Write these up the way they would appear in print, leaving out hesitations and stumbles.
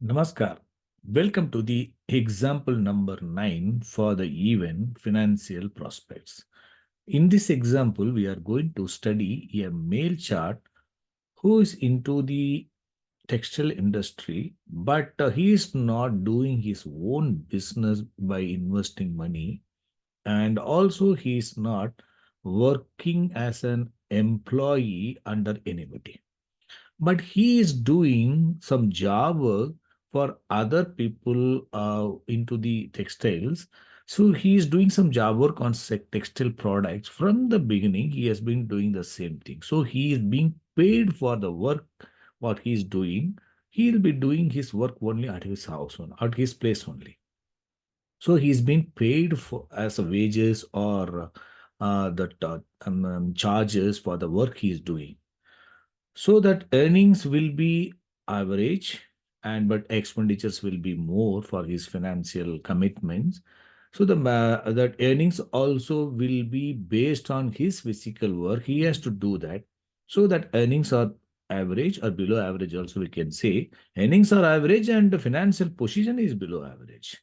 Namaskar. Welcome to the example number 9 for the even financial prospects. In this example, we are going to study a male chart who is into the textile industry, but he is not doing his own business by investing money, and also he is not working as an employee under anybody, but he is doing some job work for other people into the textiles. So he is doing some job work on textile products. From the beginning he has been doing the same thing, so he is being paid for the work what he is doing. He will be doing his work only at his house, at his place only. So he's been paid for as a wages or the charges for the work he is doing, so that earnings will be average, and but expenditures will be more for his financial commitments. So that earnings also will be based on his physical work he has to do that. So that earnings are average or below average, also we can say earnings are average and the financial position is below average.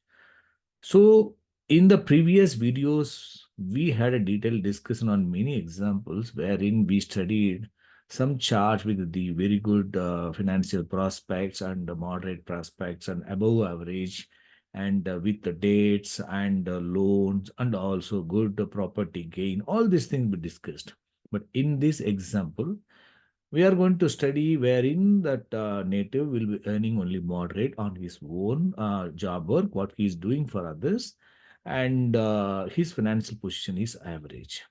So, in the previous videos, we had a detailed discussion on many examples wherein we studied some charts with the very good financial prospects and moderate prospects and above average, and with the dates and loans and also good property gain. All these things we discussed. But in this example, we are going to study wherein that native will be earning only moderate on his own job work, what he is doing for others, and his financial position is average.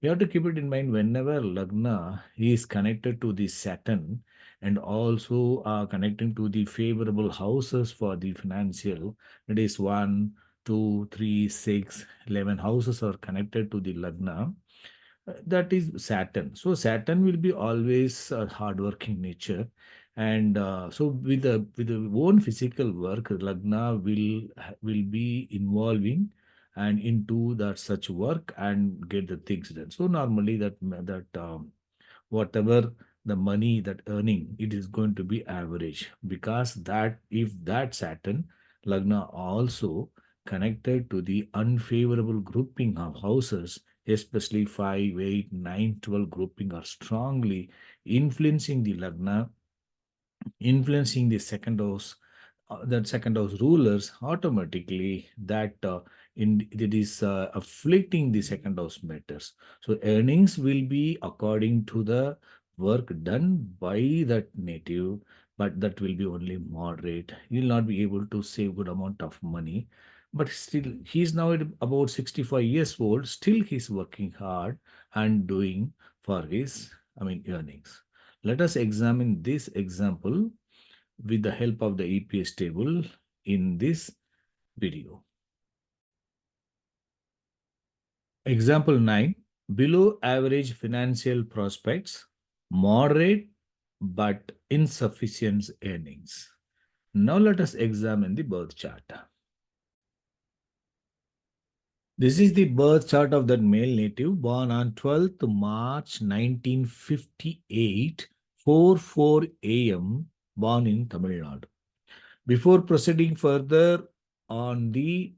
We have to keep it in mind whenever Lagna is connected to the Saturn and also connecting to the favorable houses for the financial. It is 1, 2, 3, 6, 11 houses are connected to the Lagna. That is Saturn. So Saturn will be always a hardworking nature, and so with the own physical work, Lagna will be involving and into that such work and get the things done. So normally that whatever the money that earning, it is going to be average, because that if that Saturn Lagna also connected to the unfavorable grouping of houses, especially 5, 8, 9, 12 grouping are strongly influencing the Lagna, influencing the second house, that second house rulers automatically that in it is afflicting the second house matters. So earnings will be according to the work done by that native, but that will be only moderate. You will not be able to save good amount of money, but still he is now at about 65 years old. Still he's working hard and doing for his, earnings. Let us examine this example with the help of the EPS table in this video. Example 9, below average financial prospects, moderate but insufficient earnings. Now let us examine the birth chart. This is the birth chart of that male native born on 12th March 1958, 4:04 a.m., born in Tamil Nadu. Before proceeding further on the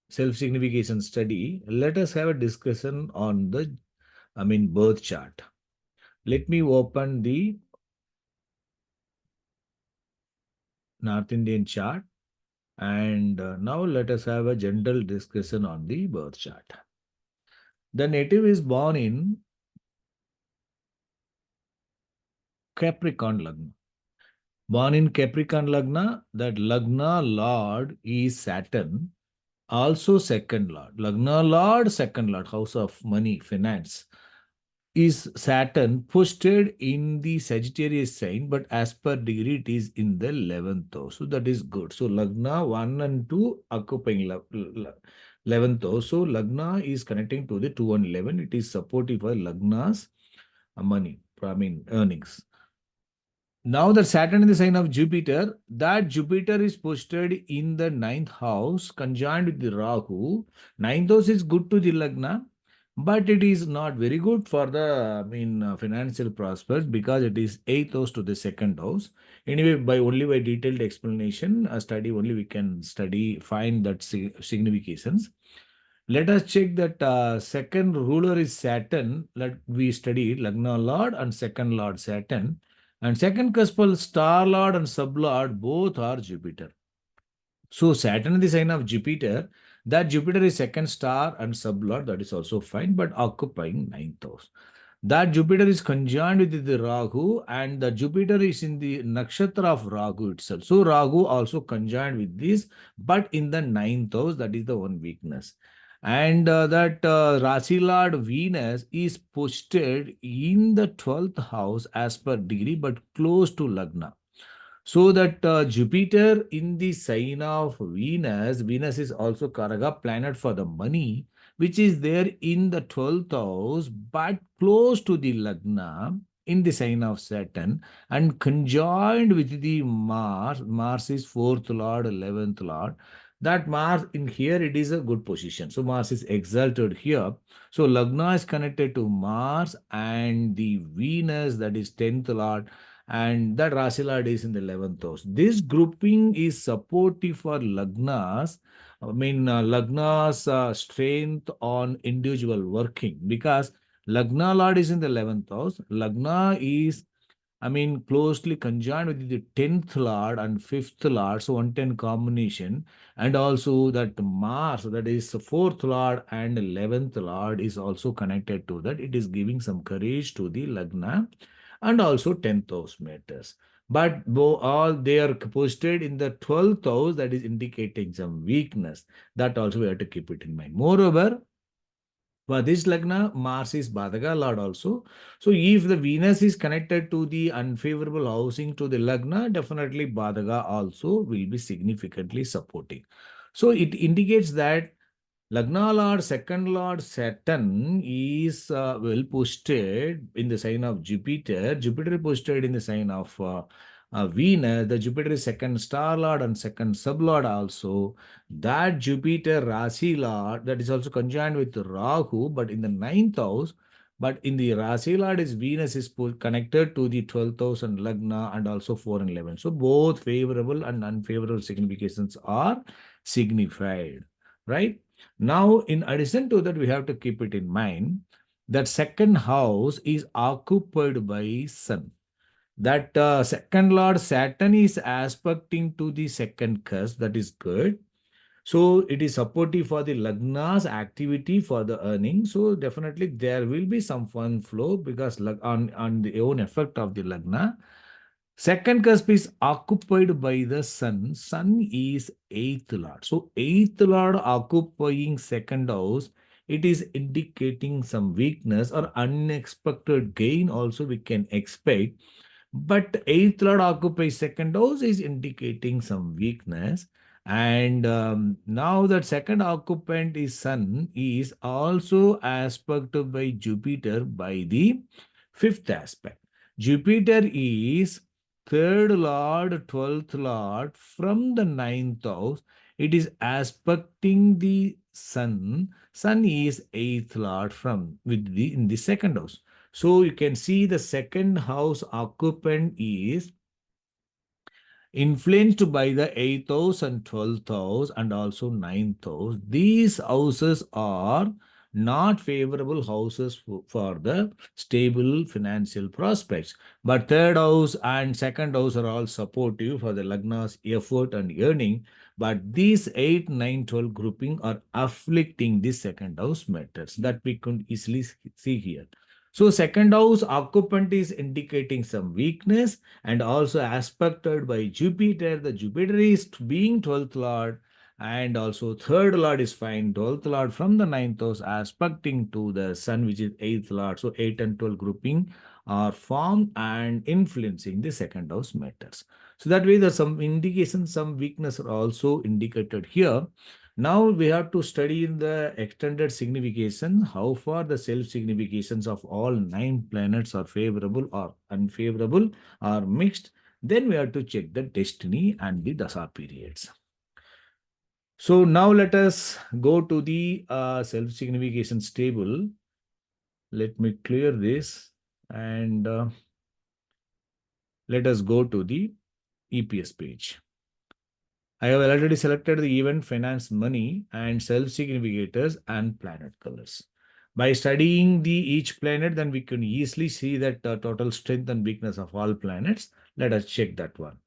self-signification study, let us have a discussion on the, birth chart. Let me open the North Indian chart, and now let us have a general discussion on the birth chart. The native is born in Capricorn Lagna. Born in Capricorn Lagna, that Lagna Lord is Saturn, also second Lord. Lagna Lord, second Lord, house of money, finance, is Saturn posted in the Sagittarius sign, but as per degree it is in the 11th house. So that is good. So Lagna 1 and 2 occupying 11th house. So Lagna is connecting to the 2 and 11. It is supportive for Lagna's money, earnings. Now that Saturn in the sign of Jupiter, that Jupiter is posted in the 9th house, conjoined with the Rahu. 9th house is good to the Lagna, but it is not very good for the financial prospects because it is eighth house to the second house. Anyway, by detailed explanation, a study only we can study find that significations. Let us check that second ruler is Saturn. Let we study Lagna Lord and second Lord Saturn, and second cuspal star Lord and sub Lord both are Jupiter. So Saturn is the sign of Jupiter. That Jupiter is second star and sublord, that is also fine, but occupying ninth house. That Jupiter is conjoined with the Rahu, and the Jupiter is in the nakshatra of Rahu itself. So Rahu also conjoined with this, but in the ninth house, that is the one weakness. And that Rasi Lord Venus is posted in the 12th house as per degree, but close to Lagna. So that Jupiter in the sign of Venus, Venus is also Karaga planet for the money, which is there in the 12th house, but close to the Lagna in the sign of Saturn and conjoined with the Mars. Mars is 4th Lord, 11th Lord. That Mars in here, it is a good position. So Mars is exalted here. So Lagna is connected to Mars and the Venus, that is 10th Lord, and that Rasila is in the 11th house. This grouping is supportive for Lagnas. Lagna's strength on individual working because Lagna Lord is in the 11th house. Lagna is closely conjoined with the 10th Lord and 5th Lord, so 110 combination, and also that Mars, that is 4th Lord and 11th Lord, is also connected to that. It is giving some courage to the Lagna and also 10th house matters. But all they are posted in the 12th house, that is indicating some weakness. That also we have to keep it in mind. Moreover, for this Lagna, Mars is Badhaga Lord also. So if the Venus is connected to the unfavorable housing to the Lagna, definitely Badhaga also will be significantly supporting. So it indicates that Lagna Lord, second Lord Saturn is well posted in the sign of Jupiter. Jupiter posted in the sign of Venus. The Jupiter is second star Lord and second sub Lord also. That Jupiter Rasi Lord, that is also conjoined with Rahu, but in the ninth house. But in the Rasi Lord is Venus is connected to the 12th house and Lagna and also 4 and 11. So both favorable and unfavorable significations are signified, right? Now, in addition to that, we have to keep it in mind that second house is occupied by Sun. That second Lord Saturn is aspecting to the second cusp. That is good. So it is supportive for the Lagna's activity for the earning. So definitely there will be some fund flow because on the own effect of the Lagna. Second cusp is occupied by the sun. Sun is eighth lord. So eighth lord occupying second house, it is indicating some weakness or unexpected gain also we can expect. But eighth lord occupies second house is indicating some weakness. And now that second occupant is sun is also aspected by Jupiter by the fifth aspect. Jupiter is third lord, 12th lord from the ninth house. It is aspecting the sun. Sun is eighth lord from with the in the second house. So you can see the second house occupant is influenced by the 8th house and 12th house and also 9th house. These houses are not favorable houses for the stable financial prospects. But third house and second house are all supportive for the Lagna's effort and earning. But these 8, 9, 12 grouping are afflicting the second house matters that we can easily see here. So second house occupant is indicating some weakness and also aspected by Jupiter. The Jupiter is being 12th Lord and also third Lord is fine. 12th Lord from the ninth house aspecting to the Sun, which is 8th Lord. So 8 and 12 grouping are formed and influencing the second house matters. So that way, there's some indications, some weakness are also indicated here. Now we have to study in the extended signification, how far the self-significations of all 9 planets are favorable or unfavorable or mixed. Then we have to check the destiny and the dasa periods. So now let us go to the self-significations table. Let me clear this and let us go to the EPS page. I have already selected the event, finance, money, and self-significators and planet colors. By studying the each planet, then we can easily see that total strength and weakness of all planets. Let us check that one.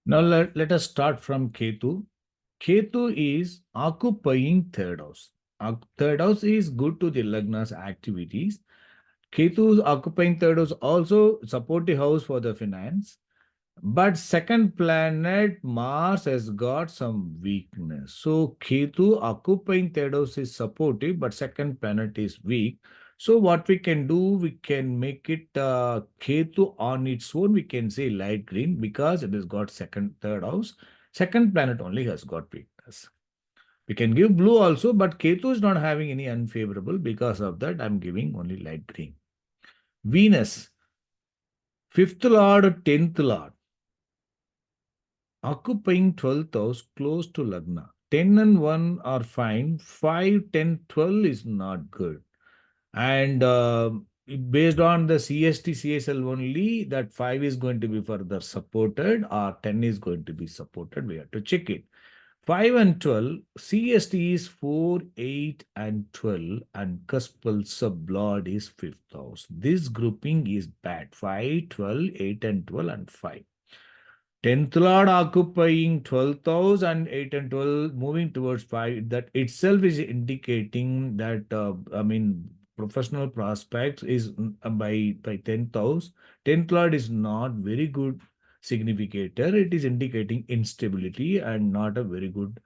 Now let us start from Ketu. Ketu is occupying third house. Third house is good to the Lagna's activities. Ketu is occupying third house, also supportive house for the finance. But second planet, Mars, has got some weakness. So Ketu occupying third house is supportive, but second planet is weak. So what we can do, we can make it Ketu on its own. We can say light green because it has got second, third house. Second planet only has got weakness. We can give blue also, but Ketu is not having any unfavorable. Because of that, I'm giving only light green. Venus, fifth lord, 10th lord, occupying 12th house close to Lagna. 10 and 1 are fine. 5, 10, 12 is not good. And based on the CST, CSL only, that 5 is going to be further supported or 10 is going to be supported. We have to check it. 5 and 12, CST is 4, 8 and 12 and cuspal sublord is 5th house. This grouping is bad. 5, 12, 8 and 12 and 5. 10th lord occupying 12th house and 8 and 12 moving towards 5. That itself is indicating that, professional prospects is by 10th house. 10th lord is not very good significator. It is indicating instability and not a very good,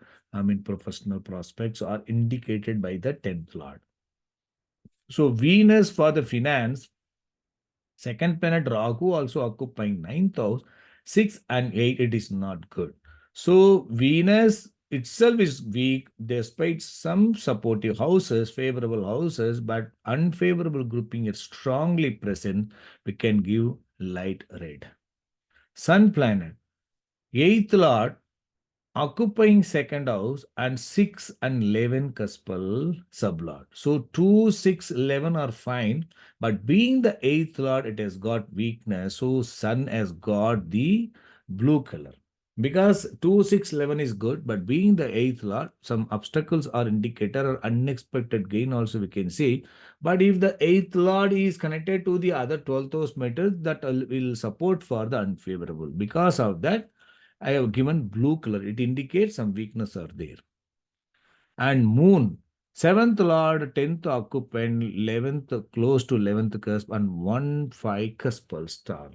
professional prospects are indicated by the 10th lord. So Venus for the finance, second planet Rahu also occupying 9th house, 6 and 8, it is not good. So Venus itself is weak despite some supportive houses, favorable houses, but unfavorable grouping is strongly present. We can give light red. Sun planet, 8th lord, occupying second house and 6 and 11 cuspal sublord. So 2, 6, 11 are fine, but being the 8th lord, it has got weakness. So sun has got the blue color. Because 2, 6, 11 is good, but being the 8th lord, some obstacles are indicator or unexpected gain also we can see. But if the 8th lord is connected to the other 12th house metals, that will support for the unfavorable. Because of that, I have given blue color. It indicates some weakness are there. And moon, 7th lord, 10th occupant, 11th close to 11th cusp and 1, 5 cuspal star.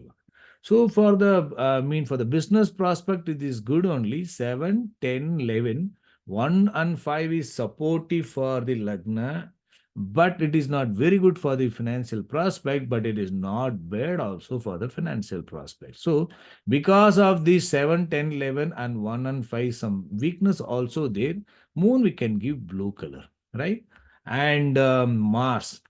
So for the, for the business prospect, it is good only. 7, 10, 11, 1 and 5 is supportive for the Lagna, but it is not very good for the financial prospect, but it is not bad also for the financial prospect. So because of the 7, 10, 11 and 1 and 5, some weakness also there, moon we can give blue color, right? And Mars,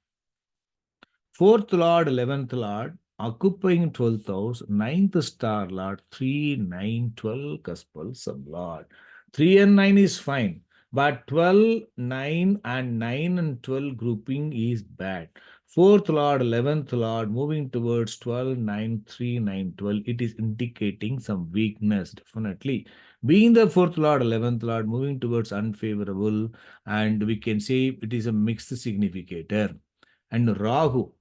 4th lord, 11th lord, occupying 12th house, 9th star lord, 3, 9, 12, cuspal sublord. 3 and 9 is fine, but 12, 9 and 9 and 12 grouping is bad. 4th lord, 11th lord, moving towards 12, 9, 3, 9, 12. It is indicating some weakness, definitely. Being the 4th lord, 11th lord, moving towards unfavorable, and we can say it is a mixed significator. And Rahu,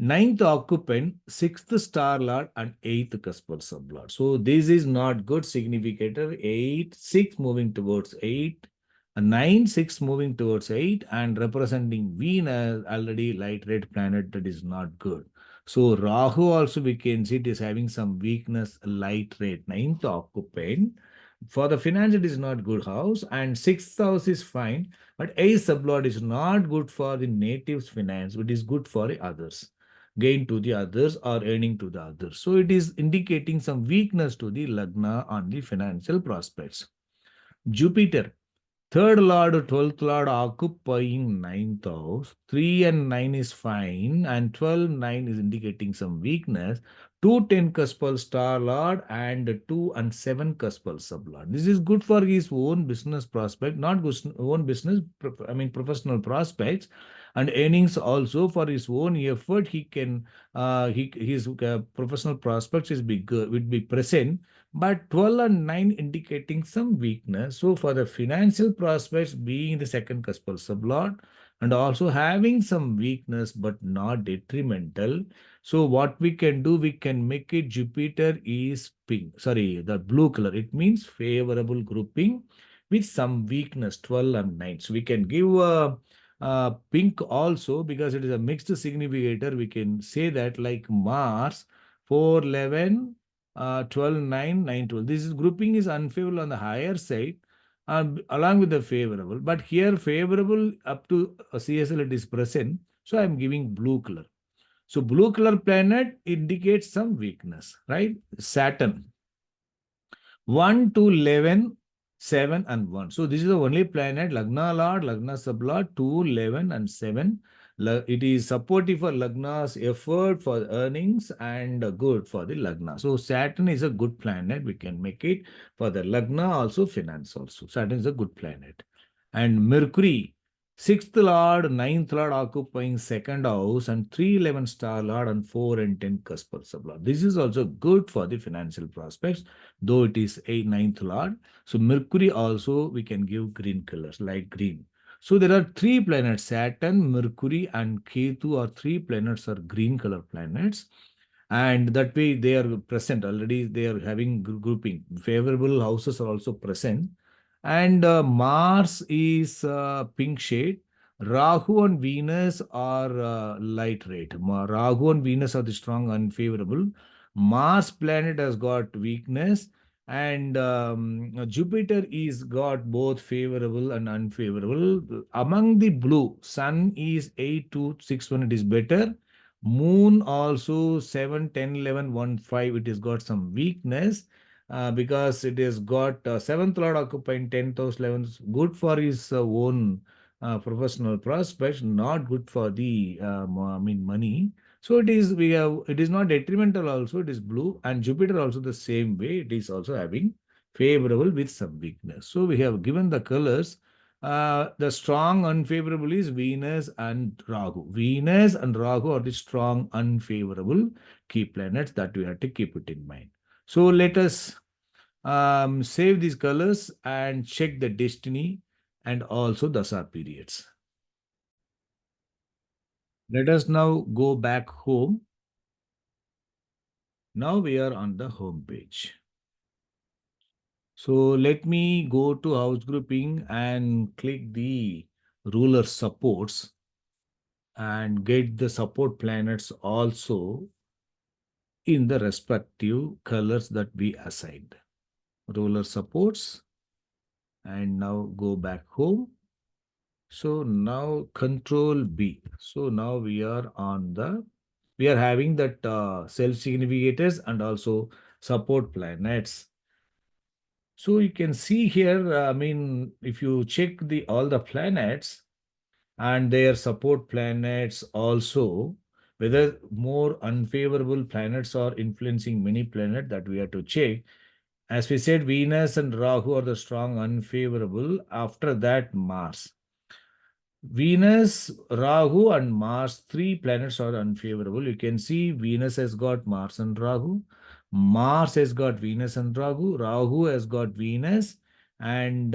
9th occupant, 6th star lord, and 8th cuspal sublord. So this is not good significator. 8, 6 moving towards 8, 9, 6 moving towards 8, and representing Venus, already light red planet, that is not good. So Rahu also we can see it is having some weakness, light red, 9th occupant. For the finance, it is not good house, and 6th house is fine, but 8th sublord is not good for the natives finance, it is good for the others, gain to the others or earning to the others. So it is indicating some weakness to the Lagna on the financial prospects. Jupiter, Third lord, 12th lord occupying ninth house. 3 and 9 is fine, and 12, 9 is indicating some weakness. 2, 10 cuspal star lord and 2 and 7 cuspal sublord. This is good for his own business prospect, not own business, professional prospects and earnings also for his own effort. He can, his professional prospects is big, would be present, but 12 and 9 indicating some weakness. So for the financial prospects being the second cuspal sublot and also having some weakness but not detrimental. So what we can do, we can make it Jupiter is pink, sorry, the blue color. It means favorable grouping with some weakness, 12 and 9. So we can give a pink also because it is a mixed significator. We can say that like Mars 4, 11, 12, 9, 9, 12. This is grouping is unfavorable on the higher side along with the favorable. But here favorable up to CSL it is present. So I am giving blue color. So blue color planet indicates some weakness, right? Saturn. 1 to 11, 7 and 1. So this is the only planet, Lagna Lord, Lagna Sublord, 2, 11 and 7. It is supportive for Lagna's effort for earnings and good for the Lagna. So Saturn is a good planet. We can make it for the Lagna also, finance also. Saturn is a good planet. And Mercury, sixth lord, ninth lord occupying second house, and 311 star lord and 4 and 10 cuspal sublord. This is also good for the financial prospects, though it is a ninth lord. So Mercury also we can give green colors, light green. So there are three planets, Saturn, Mercury, and Ketu are three planets are green color planets. And that way they are present already. They are having grouping. Favorable houses are also present. And Mars is pink shade. Rahu and Venus are light red. Rahu and Venus are the strong unfavorable. Mars planet has got weakness, and Jupiter is got both favorable and unfavorable. Among the blue, Sun is 8261, it is better. Moon also 7, 10, 11, 1, 5, it has got some weakness because it has got seventh lord occupying 10th house, 11th, good for his own professional prospects, not good for the money. So it is, we have, it is not detrimental also, it is blue, and Jupiter also the same way, it is also having favorable with some weakness. So we have given the colors. The strong unfavorable is Venus and Rahu. Venus and Rahu are the strong unfavorable key planets that we have to keep it in mind. So let us save these colors and check the destiny and also Dasa periods. Let us now go back home. Now we are on the home page. So let me go to house grouping and click the ruler supports and get the support planets also in the respective colors that we assigned. Ruler supports, and now go back home. So now control B. So now we are on the, we are having that self-significators and also support planets. So you can see here, if you check the all the planets and their support planets also, whether more unfavorable planets are influencing many planets, that we have to check. As we said, Venus and Rahu are the strong unfavorable. After that, Mars. Venus, Rahu, and Mars, three planets are unfavorable. You can see Venus has got Mars and Rahu. Mars has got Venus and Rahu. Rahu has got Venus. And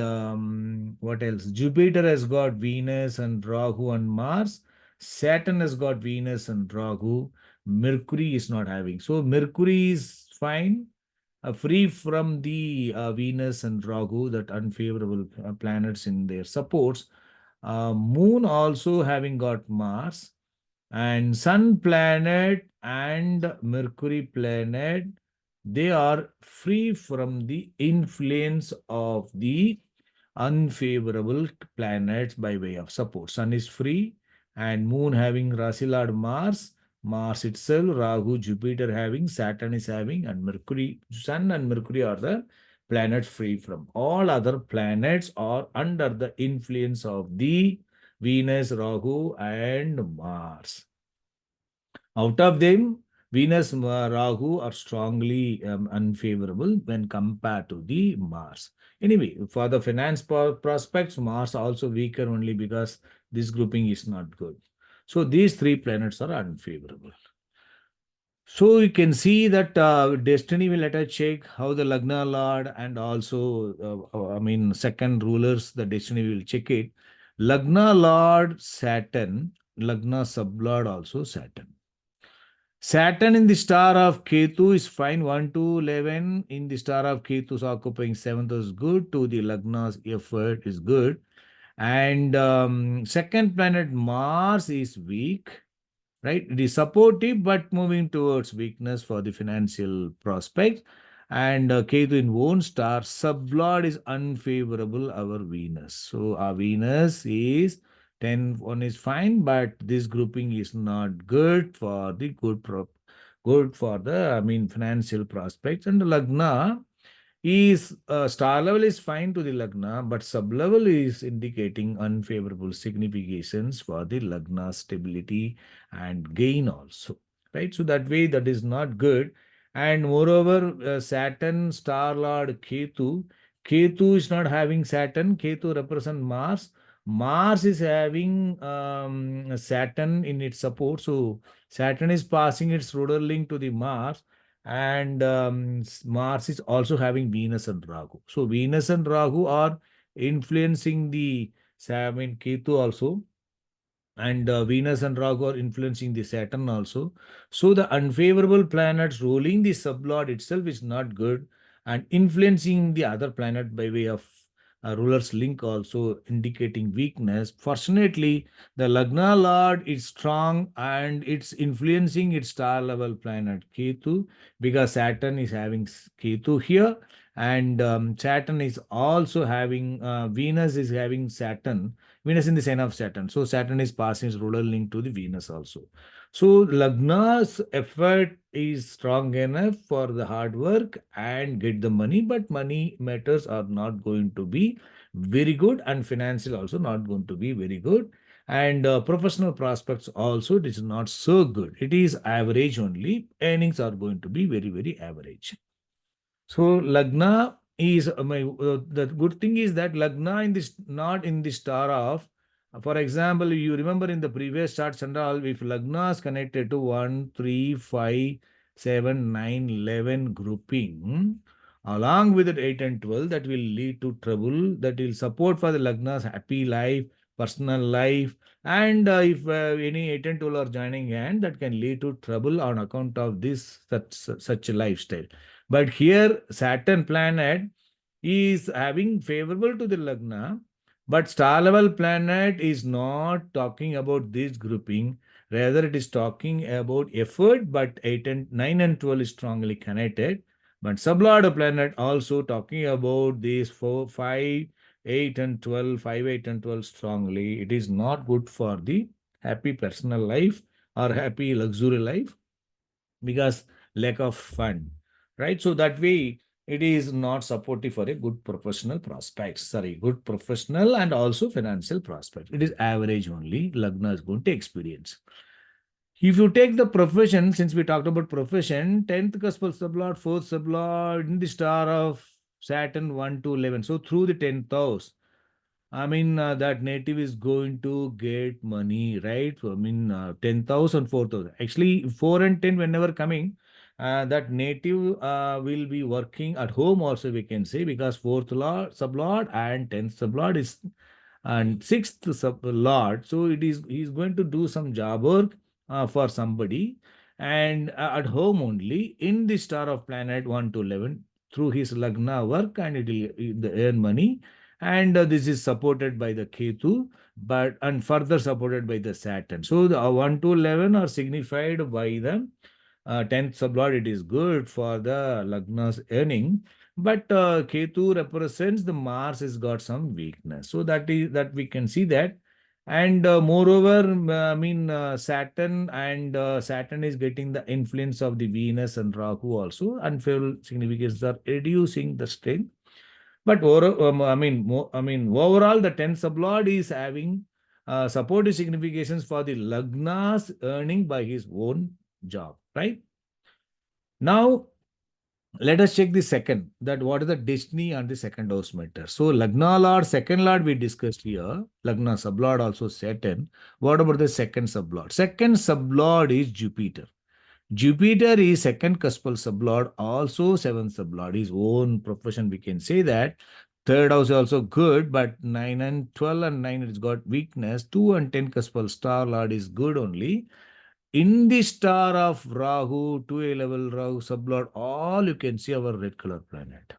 what else? Jupiter has got Venus and Rahu and Mars. Saturn has got Venus and Rahu. Mercury is not having. So Mercury is fine, free from the Venus and Rahu, that unfavorable planets in their supports. Moon also having got Mars, and Sun planet and Mercury planet, they are free from the influence of the unfavorable planets by way of support. Sun is free, and Moon having Rasi Lord Mars, Mars itself, Rahu, Jupiter having, Saturn is having, and Mercury, Sun and Mercury are the planets free from all other planets are under the influence of the Venus, Rahu, and Mars. Out of them, Venus, Rahu are strongly unfavorable when compared to the Mars. Anyway, for the finance prospects, Mars also weaker only because this grouping is not good. So these three planets are unfavorable. So you can see that destiny will let us check how the Lagna Lord and also, second rulers, the destiny will check it. Lagna Lord Saturn, Lagna Sublord also Saturn. Saturn in the star of Ketu is fine, 1 to 11. In the star of Ketu is occupying 7th is good. To the Lagna's effort is good. And second planet Mars is weak, right? It is supportive but moving towards weakness for the financial prospects. And Ketu in own star, sublord is unfavorable our Venus. So our Venus is 10, 1 is fine, but this grouping is not good for the good for the financial prospects. And the Lagna is star level is fine to the Lagna, but sub level is indicating unfavorable significations for the Lagna stability and gain also, right? So that way that is not good. And moreover, Saturn, star lord Ketu, Ketu is not having Saturn. Ketu represent Mars. Mars is having Saturn in its support. So Saturn is passing its ruler link to the Mars, and Mars is also having Venus and Rahu. So Venus and Rahu are influencing the Ketu also, and Venus and Rahu are influencing the Saturn also. So the unfavorable planets ruling the sublord itself is not good, and influencing the other planet by way of ruler's link also indicating weakness. Fortunately, the Lagna Lord is strong and it's influencing its star level planet Ketu, because Saturn is having Ketu here, and Saturn is also having Venus is having Saturn. Venus in the sign of Saturn. So Saturn is passing its ruler link to the Venus also. So Lagna's effort is strong enough for the hard work and get the money, but money matters are not going to be very good, and financial also not going to be very good. And professional prospects also, it is not so good. It is average only. Earnings are going to be very, very average. So Lagna is the good thing is that Lagna in this not in the star of, for example, you remember in the previous charts and all, if Lagna is connected to 1, 3, 5, 7, 9, 11 grouping, along with it 8 and 12, that will lead to trouble, that will support for the Lagna's happy life, personal life, and if any 8 and 12 are joining hand, that can lead to trouble on account of this such a lifestyle. But here, Saturn planet is having favorable to the Lagna, but star level planet is not talking about this grouping. Rather, it is talking about effort, but 8 and 9 and 12 is strongly connected. But sublord planet also talking about these 4, 5, 8 and 12, 5, 8 and 12 strongly. It is not good for the happy personal life or happy luxury life, because lack of fund, right? So that way it is not supportive for a good professional prospects, sorry, good professional and also financial prospects. It is average only Lagna is going to experience. If you take the profession, since we talked about profession, 10th cuspal sublord, 4th sublord in the star of Saturn 1 to 11. So through the 10th house, that native is going to get money, right? So, 10,000, 4,000. Actually, 4 and 10, whenever coming, that native will be working at home also, we can say, because fourth lord, sublord and 10th sublord is, and sixth lord. So it is, he's going to do some job work for somebody, and at home only in the star of planet 1 to 11 through his Lagna work, and it will earn money. And this is supported by the Ketu, but and further supported by the Saturn. So the 1 to 11 are signified by the 10th sublord. It is good for the Lagna's earning, but Ketu represents the Mars has got some weakness. So that is that we can see that. And moreover, Saturn and Saturn is getting the influence of the Venus and Rahu also. Unfavorable significance are reducing the strength. But overall, the 10 sublord is having supportive significations for the Lagna's earning by his own job, right? Now, let us check the second, that what is the destiny and the second house matter. So Lagna Lord, second Lord we discussed here. Lagna sublord also Saturn. What about the second sublord? Second sublord is Jupiter. Jupiter is second cuspal sublord, also seventh sublord, his own profession. We can say that. Third house is also good, but 9 and 12 and 9 it's got weakness. 2 and 10 cuspal star lord is good only. In the star of Rahu, 2A level Rahu sublord, all you can see our red color planet.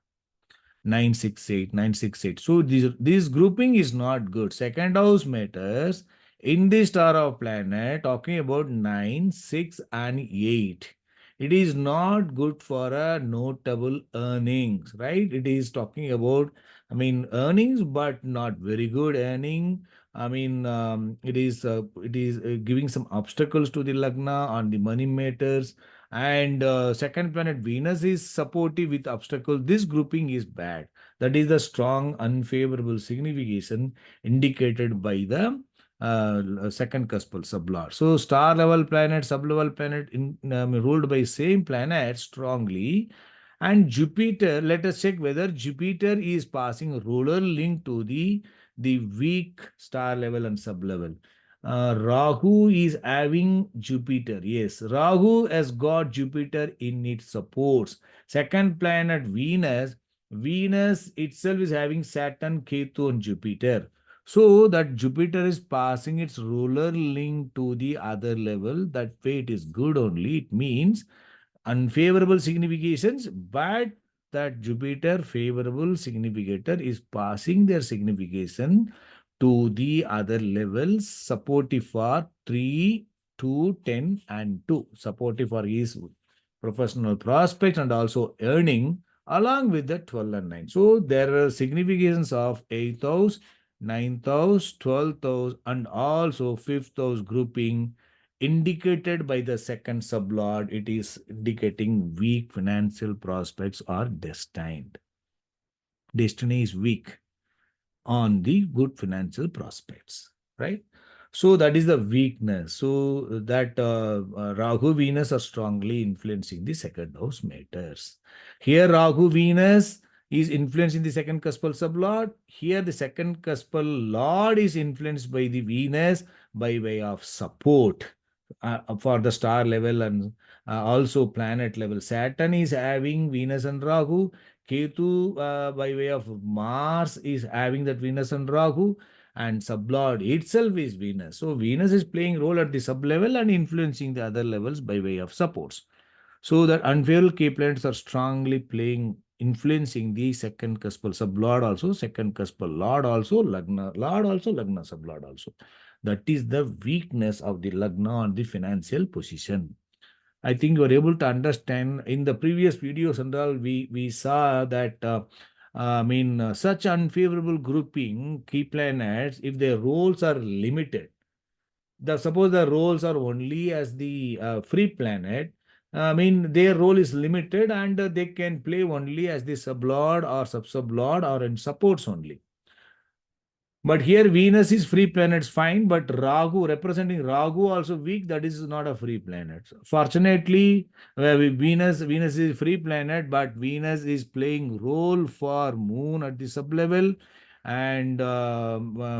968, 968. So this grouping is not good. Second house matters in the star of planet, talking about 9, 6, and 8. It is not good for a notable earnings, right? It is talking about, earnings, but not very good earning. It is giving some obstacles to the Lagna on the money matters, and second planet Venus is supportive with obstacle. This grouping is bad. That is the strong unfavorable signification indicated by the second cuspal sublord. So star level planet, sub level planet ruled by same planet strongly. And Jupiter, let us check whether Jupiter is passing ruler link to the weak star level and sub level. Rahu is having Jupiter. Yes, Rahu has got Jupiter in its supports. Second planet Venus, Venus itself is having Saturn, Ketu, and Jupiter. So that Jupiter is passing its ruler link to the other level. That way it is good only. It means unfavorable significations, but that Jupiter favorable significator is passing their signification to the other levels, supportive for 3, 2, 10, and 2. Supportive for his professional prospects and also earning along with the 12 and 9. So there are significations of 8th house, 9th house, 12th house, and also 5th house grouping indicated by the second sublord. It is indicating weak financial prospects are destined. Destiny is weak on the good financial prospects, right? So that is the weakness. So that Rahu Venus are strongly influencing the second house matters. Here Rahu Venus is influencing the second cuspal sublord. Here the second cuspal lord is influenced by the Venus by way of support for the star level and also planet level. Saturn is having Venus and Rahu. Ketu, by way of Mars, is having that Venus and Rahu, and sublord itself is Venus. So Venus is playing role at the sub level and influencing the other levels by way of supports. So that unfavorable key planets are strongly influencing the second cuspal sublord also, second cuspal lord also, lord also, Lagna sublord also. That is the weakness of the Lagna on the financial position. I think you are able to understand. In the previous videos and all, we saw that such unfavorable grouping key planets, if their roles are limited, suppose the roles are only as the free planet, their role is limited and they can play only as the sublord or sub-sublord or in supports only. But here Venus is free planets, fine, but Rahu, representing Rahu also weak, that is not a free planet. Fortunately, Venus is free planet, but Venus is playing role for Moon at the sub-level, and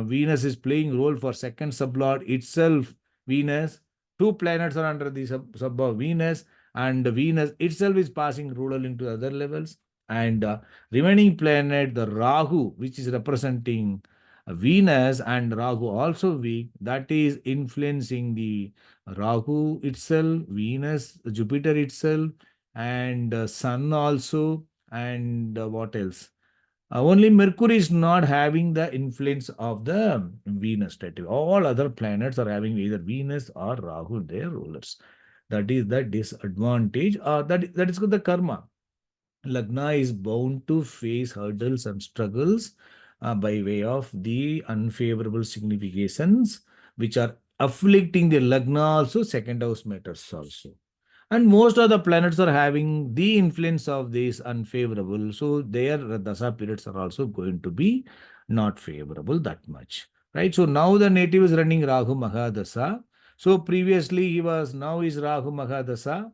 Venus is playing role for second sublord itself, Venus. Two planets are under the sub of Venus, and Venus itself is passing ruler into other levels. And remaining planet, the Rahu, which is representing Venus and Rahu also weak, that is influencing the Rahu itself, Venus, Jupiter itself, and Sun also, and what else? Only Mercury is not having the influence of the Venus stative. All other planets are having either Venus or Rahu, their rulers. That is the disadvantage, that is the karma. Lagna is bound to face hurdles and struggles by way of the unfavorable significations which are afflicting the Lagna also, second house matters also. And most of the planets are having the influence of this unfavorable. So their dasa periods are also going to be not favorable that much. Right. So now the native is running Rahu Mahadasa. So previously he was, now is Rahu Mahadasa,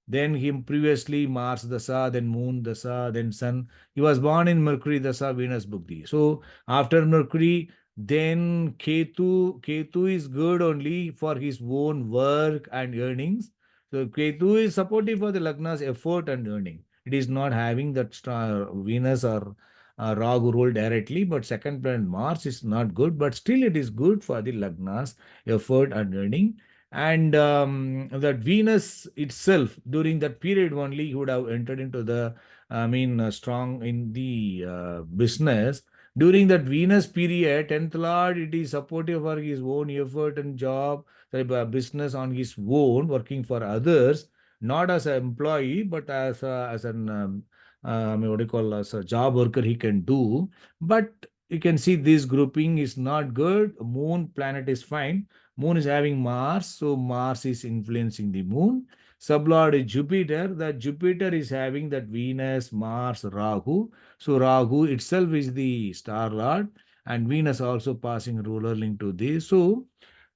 then him previously Mars Dasa, then Moon Dasa, then Sun. He was born in Mercury Dasa, Venus Bhukti. So after Mercury, then Ketu. Ketu is good only for his own work and earnings. So Ketu is supportive for the Lagna's effort and earning. It is not having that star, Venus or Rahu role directly, but second planet Mars is not good, but still it is good for the Lagna's effort and earning. And that Venus itself during that period only he would have entered into the, strong in the business. During that Venus period, 10th Lord, it is supportive for his own effort and job, business on his own, working for others, not as an employee, but as an what do you call, as a job worker he can do. But you can see this grouping is not good. Moon planet is fine. Moon is having Mars, so Mars is influencing the Moon. Sublord is Jupiter. That Jupiter is having that Venus, Mars, Rahu. So Rahu itself is the star lord, and Venus also passing ruler link to this. So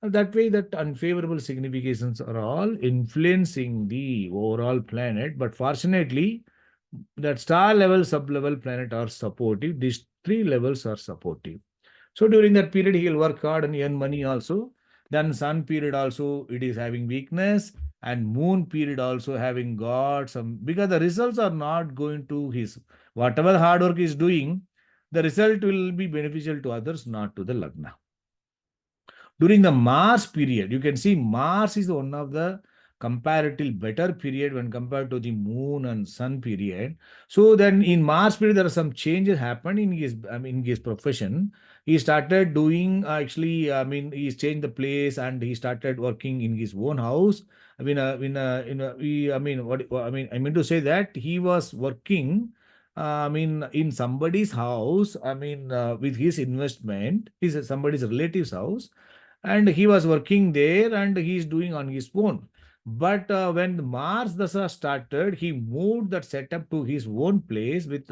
that way, that unfavorable significations are all influencing the overall planet. But fortunately, that star level, sub level planet are supportive. These three levels are supportive. So during that period, he will work hard and earn money also. Then sun period also, it is having weakness, and moon period also having got some, because the results are not going to his, whatever hard work is doing, the result will be beneficial to others, not to the Lagna. During the Mars period, you can see Mars is one of the comparatively better period when compared to the moon and sun period. So then in Mars period, there are some changes happened in his, in his profession. He started doing, he's changed the place and he started working in his own house. I mean to say that he was working, in somebody's house, with his investment, is somebody's relative's house, and he was working there and he's doing on his own. But when Mars Dasa started, he moved that setup to his own place. With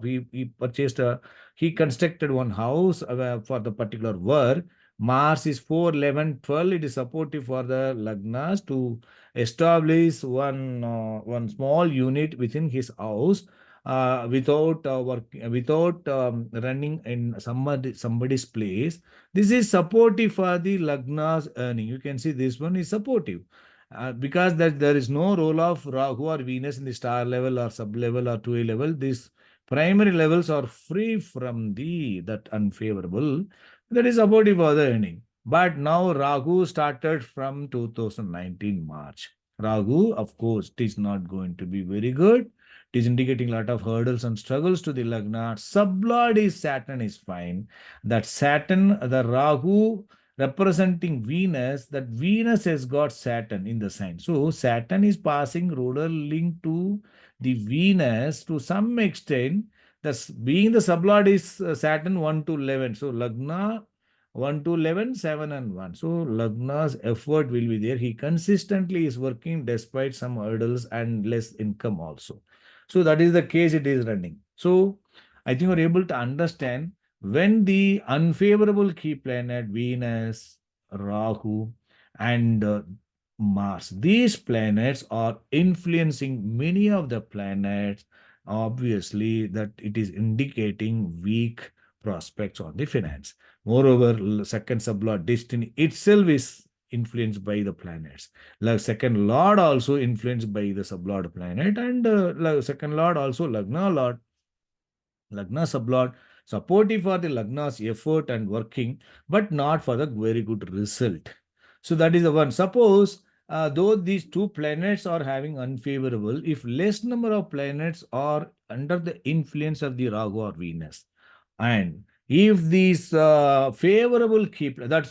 he purchased a, he constructed one house for the particular work. Mars is 4, 11, 12. It is supportive for the Lagnas to establish one small unit within his house, without running in somebody's place. This is supportive for the Lagna's earning. You can see this one is supportive. Because that there is no role of Rahu or Venus in the star level or sub level or 2A level. These primary levels are free from the that unfavorable. That is supportive for the earning. But now Rahu started from 2019 March. Rahu, of course, it is not going to be very good. It is indicating a lot of hurdles and struggles to the Lagna. Sublord is Saturn is fine. That Saturn, the Rahu representing Venus, that Venus has got Saturn in the sign. So Saturn is passing ruler link to the Venus to some extent. Thus, being the sublord is Saturn 1 to 11. So Lagna 1 to 11, 7 and 1. So Lagna's effort will be there. He consistently is working despite some hurdles and less income also. So that is the case it is running. So I think we're able to understand when the unfavorable key planet Venus, Rahu, and Mars, these planets are influencing many of the planets. Obviously, that it is indicating weak prospects on the finance. Moreover, second sublord destiny itself is influenced by the planets. Like second lord also influenced by the sublord planet, and second lord also Lagna lord, Lagna sublord, supportive for the Lagna's effort and working, but not for the very good result. So that is the one. Suppose though these two planets are having unfavorable, if less number of planets are under the influence of the Rahu or Venus, and if these favorable keep that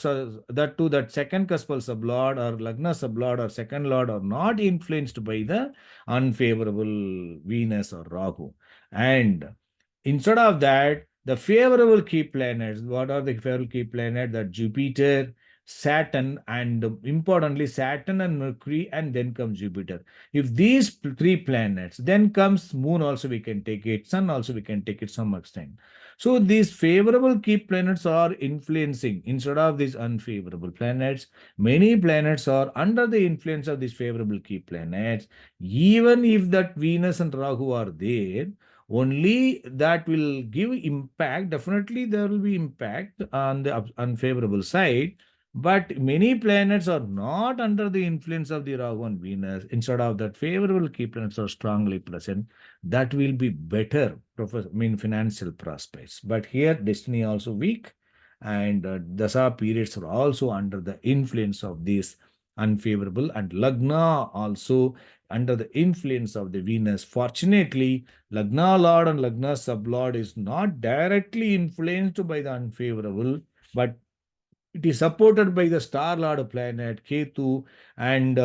to that second cuspal sublord or Lagna sublord or second lord are not influenced by the unfavorable Venus or Rahu, and instead of that, the favorable key planets, what are the favorable key planets? That Jupiter, Saturn, and importantly Saturn and Mercury, and then comes Jupiter. If these three planets, then comes Moon also we can take it, Sun also we can take it some extent. So these favorable key planets are influencing instead of these unfavorable planets. Many planets are under the influence of these favorable key planets. Even if that Venus and Rahu are there, only that will give impact. Definitely there will be impact on the unfavorable side, but many planets are not under the influence of the Rahu and Venus. Instead of that, favorable key planets are strongly present. That will be better, financial prospects. But here, destiny also weak, and dasa periods are also under the influence of this unfavorable, and Lagna also under the influence of the Venus. Fortunately, Lagna Lord and Lagna Sublord is not directly influenced by the unfavorable, but it is supported by the star lord planet Ketu, and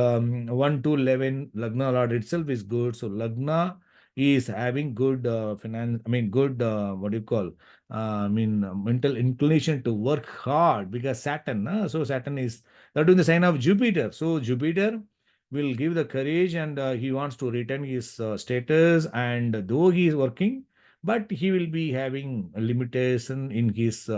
1 to 11 Lagna lord itself is good. So Lagna is having good finance, good, what do you call, mental inclination to work hard, because Saturn, so Saturn is that in the sign of Jupiter. So Jupiter will give the courage, and he wants to retain his status, and though he is working, but he will be having a limitation in his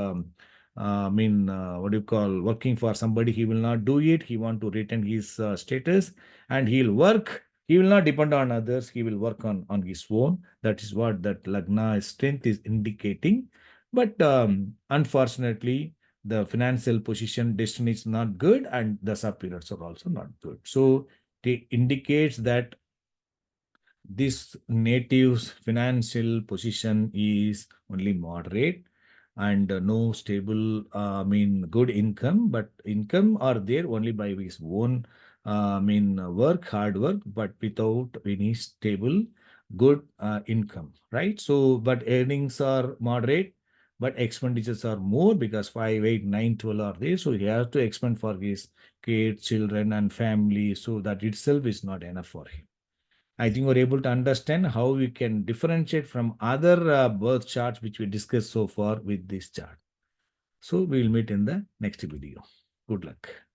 what do you call, working for somebody. He will not do it. He want to retain his status, and he'll work. He will not depend on others. He will work on his own. That is what that Lagna strength is indicating. But unfortunately, the financial position destiny is not good, and the sub periods are also not good. So it indicates that this native's financial position is only moderate, and no stable, good income, but income are there only by his own, work, hard work, but without any stable, good income, right? So, but earnings are moderate, but expenditures are more, because 5, 8, 9, 12 are there. So he has to expend for his kids, children, and family. So that itself is not enough for him. I think we're able to understand how we can differentiate from other birth charts which we discussed so far with this chart. So we will meet in the next video. Good luck.